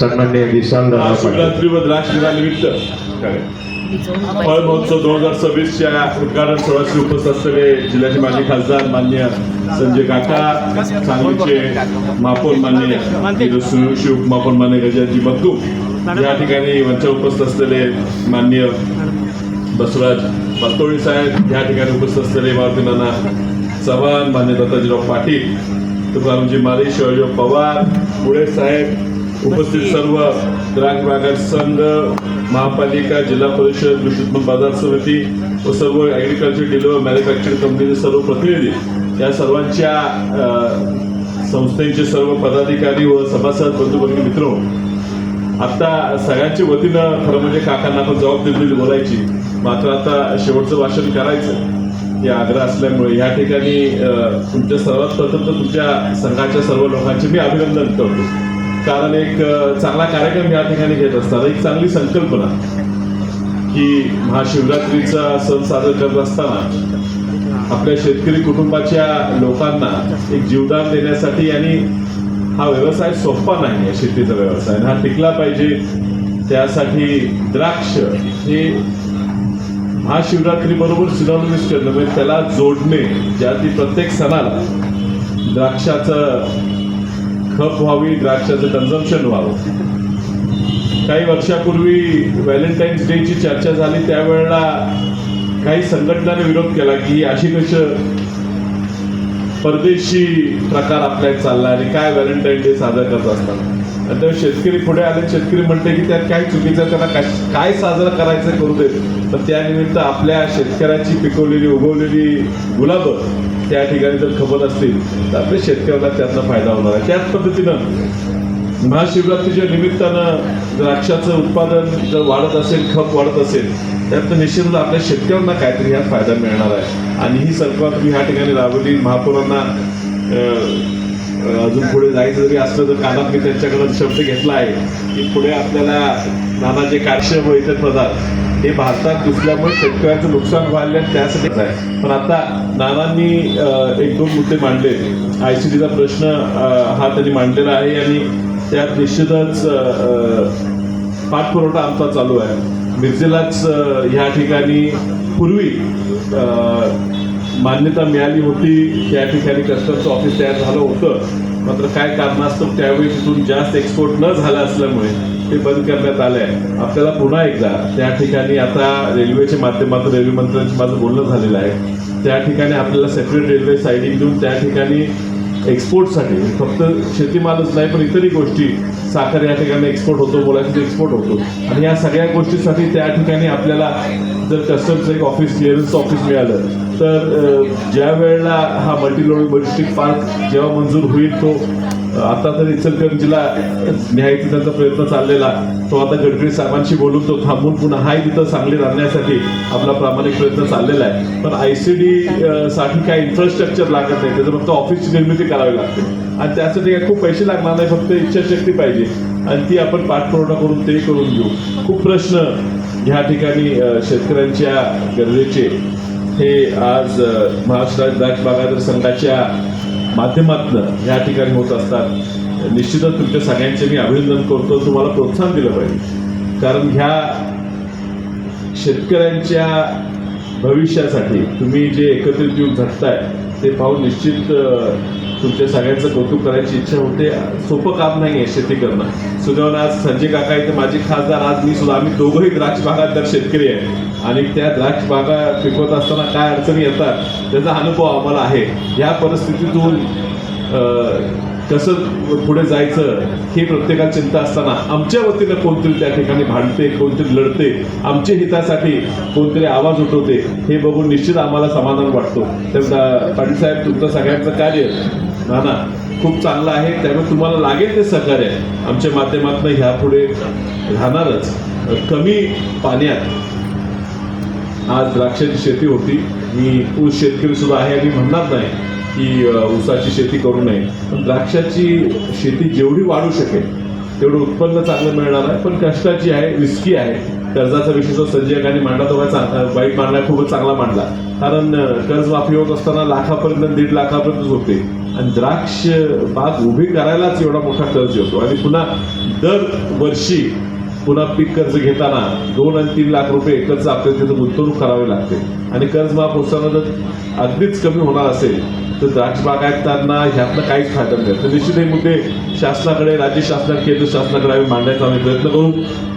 सन्माननीय विशाल शिवरात्री व द्राक्ष दिनानिमित्त फळ महोत्सव 2026च्या उद्घाटन सोहळ्यास उपस्थित असलेले जिल्ह्याचे माजी खासदार माननीय संजय काका, सांगलीचे महापौर माननीय शिव महापौर माननीय गजाजी बत्तू, या ठिकाणी मंचावर उपस्थित असलेले माननीय बसवराज पातोळी साहेब, या ठिकाणी उपस्थित असलेले मारुती नाना चव्हाण, मान्य दत्ताजीराव पाटील, तुकारामजी मारे, शिवाजीराव पवार, मुळे साहेब, उपस्थित सर्व द्राक्ष बागायत संघ, महापालिका, जिल्हा परिषद, कृषी उत्पन्न बाजार समिती व सर्व ॲग्रिकल्चर डीलर मॅन्युफॅक्चरिंग कंपनीचे सर्व प्रतिनिधी, या सर्वांच्या संस्थेचे सर्व पदाधिकारी व सभासद बंधुभगिनी मित्र, आता सगळ्यांच्या वतीनं खरं म्हणजे काकांना आपण जबाब दिलेली बोलायची, मात्र आता शेवटचं भाषण करायचं हे आग्रह असल्यामुळे या ठिकाणी तुमच्या सर्वात प्रथम तर तुमच्या संघाच्या सर्व लोकांचे मी अभिनंदन करतो. कारण एक चांगला कार्यक्रम या ठिकाणी घेत असताना एक चांगली संकल्पना की महाशिवरात्रीचा सण साजरा करत असताना आपल्या शेतकरी कुटुंबाच्या लोकांना एक जीवदान देण्यासाठी, आणि हा व्यवसाय सोपा नाही आहे, शेतीचा व्यवसाय हा टिकला पाहिजे, त्यासाठी द्राक्ष हे महाशिवरात्री बरोबर सिनॉनिमस करणं म्हणजे त्याला जोडणे, ज्या ती प्रत्येक सणाला द्राक्षाचं खप व्हावी, द्राक्षाचं कन्झम्पशन व्हावं. काही वर्षापूर्वी व्हॅलेंटाईन्स डेची चर्चा झाली, त्यावेळेला काही संघटनांनी विरोध केला की अशी कसं परदेशी प्रकार आपल्यात चालला आणि काय व्हॅलेंटाईन डे साजरा करत असताना, आणि तेव्हा शेतकरी पुढे आले. शेतकरी म्हणते की त्यात काय चुकीचं, त्यांना काय साजरा करायचं करू देत, तर त्यानिमित्त आपल्या शेतकऱ्याची पिकवलेली उगवलेली गुलाबं त्या ठिकाणी जर खपत असतील तर आपल्या शेतकऱ्याला त्यातनं फायदा होणार आहे. त्याच पद्धतीनं महाशिवरात्रीच्या निमित्तानं द्राक्षाचं उत्पादन जर वाढत असेल, खप वाढत असेल, त्यात निश्चितच आपल्या शेतकऱ्यांना काहीतरी ह्यात फायदा मिळणार आहे. आणि ही संकल्पना तुम्ही ह्या ठिकाणी राबवली. महापौरांना अजून पुढे जायचं जरी असलं तर कानात मी त्यांच्याकडे शब्द घेतला आहे की पुढे आपल्याला नानाचे कार्यक्षम व इतर पदार्थ हे भारतात घुसल्यामुळे शेतकऱ्याचं नुकसान व्हायला त्यासाठीच आहे. पण आता नानांनी एक दोन मुद्दे मांडले. ICDचा प्रश्न हा त्यांनी मांडलेला आहे आणि त्यात निश्चितच पाठपुरवठा आमचा चालू आहे. मिरजेलाच ह्या ठिकाणी पूर्वी मान्यता मिळाली होती, त्या ठिकाणी कस्टमचं ऑफिस तयार झालं होतं, मात्र काय कारणास्तव त्यावेळी तिथून जास्त एक्सपोर्ट न झालं असल्यामुळे ते बंद करण्यात आले आहे. आपल्याला पुन्हा एकदा त्या ठिकाणी आता रेल्वेच्या माध्यमातून रेल्वे मंत्र्यांशी माझं बोलणं झालेलं आहे, त्या ठिकाणी आपल्याला सेपरेट रेल्वे सायडिंग देऊन त्या ठिकाणी एक्सपोर्टसाठी फक्त शेतीमालच नाही पण इतरही गोष्टी, साखर या ठिकाणी एक्सपोर्ट होतो, मोलाचं एक्सपोर्ट होतो, आणि या सगळ्या गोष्टीसाठी त्या ठिकाणी आपल्याला जर कस्टम्सचं एक ऑफिस, क्लिअरन्स ऑफिस मिळालं तर ज्या वेळेला हा मल्टी लॉजिस्टिक पार्क जेव्हा मंजूर होईल, तो आता तर इचलकरंजीला न्यायचा त्यांचा प्रयत्न चाललेला, तो आता गडकरी साहेबांशी बोलून तो थांबून पुन्हा हाय तिथं सांगलीत आणण्यासाठी आपला प्रामाणिक प्रयत्न चाललेला आहे. पण ICD साठी काय इन्फ्रास्ट्रक्चर लागत नाही, त्याचं फक्त ऑफिसची निर्मिती करावी लागते आणि त्यासाठी काय खूप पैसे लागणार नाही, फक्त इच्छाशक्ती पाहिजे आणि ती आपण पाठपुरवठा करून ते करून घेऊ. खूप प्रश्न ह्या ठिकाणी शेतकऱ्यांच्या गरजेचे हे आज महाराष्ट्र द्राक्ष बागायत संघाच्या माध्यमातून या ठिकाणी होत असतात. निश्चितच तुमच्या सगळ्यांचे मी अभिनंदन करतो. तुम्हाला प्रोत्साहन दिलं पाहिजे, कारण ह्या शेतकऱ्यांच्या भविष्यासाठी तुम्ही जे एकत्रित येऊन झटताय ते पाहून निश्चित तुमच्या सगळ्यांचं कौतुक करायची इच्छा होते. सोपं काम नाही आहे शेती करणं. सुदैवानं आज संजय काका इथे माझे खासदार, आज मी सुद्धा, आम्ही दोघंही द्राक्ष बागायतदार शेतकरी आहे आणि त्या द्राक्ष बागा पिकवत असताना काय अडचणी येतात त्याचा अनुभव आम्हाला आहे. या परिस्थितीतून कसं पुढे जायचं हे प्रत्येकाला चिंता असताना आमच्या वतीनं कोणतरी त्या ठिकाणी भांडते, कोणतरी लढते, आमच्या हितासाठी कोणतरी आवाज उठवते, हे बघून निश्चित आम्हाला समाधान वाटतो. तर पाटील साहेब, तुमचं सगळ्यांचं कार्य नाना खूप चांगलं आहे, त्यामुळे तुम्हाला लागेल ते सहकार्य आमच्या माध्यमातून ह्यापुढे राहणारच. कमी पाण्यात आज द्राक्षाची शेती होती. मी ऊस शेतकरी सुद्धा आहे आणि म्हणणार नाही की ऊसाची शेती करू नये, पण द्राक्षाची शेती जेवढी वाढू शकेल तेवढं उत्पन्न चांगलं मिळणार आहे, पण कष्टाची आहे, रिस्की आहे. कर्जाचा विषय जो संजय गांधी मांडला तो वाईट मांडला, खूपच चांगला मांडला. कारण कर्जमाफी होत असताना लाखापर्यंत 1.5 लाखापर्यंत होते आणि द्राक्ष बाग उभी करायलाच एवढा मोठा कर्ज येतो. आणि पुन्हा दरवर्षी पुन्हा पीक कर्ज घेताना 2 आणि 3 लाख रुपये कर्ज आपल्याला तिथं गुंतवणूक करावी लागते. आणि कर्ज माफ होताना जर अगदीच कमी होणार असेल तर द्राक्ष बागायतदारांना ह्यातनं काहीच फायदा मिळत. तर निश्चित हे मुद्दे शासनाकडे, राज्य शासनाकडे, केंद्र शासनाकडे आम्ही मांडायचा प्रयत्न करू.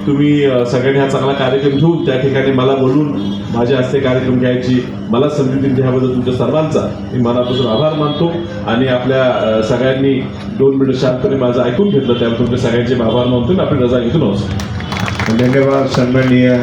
तुम्ही सगळ्यांनी हा चांगला कार्यक्रम घेऊन त्या ठिकाणी मला बोलून माझ्या हस्ते कार्यक्रम घ्यायची मला संधी दिली ह्याबद्दल तुमच्या सर्वांचा मी मनापासून आभार मानतो. आणि आपल्या सगळ्यांनी 2 मिनिटं शांतपणे माझं ऐकून घेतलं त्यामुळे तुमच्या सगळ्यांचे आभार मानतो. आपण रजा घेतो. नमस्कार. धन्यवाद सन्माननीय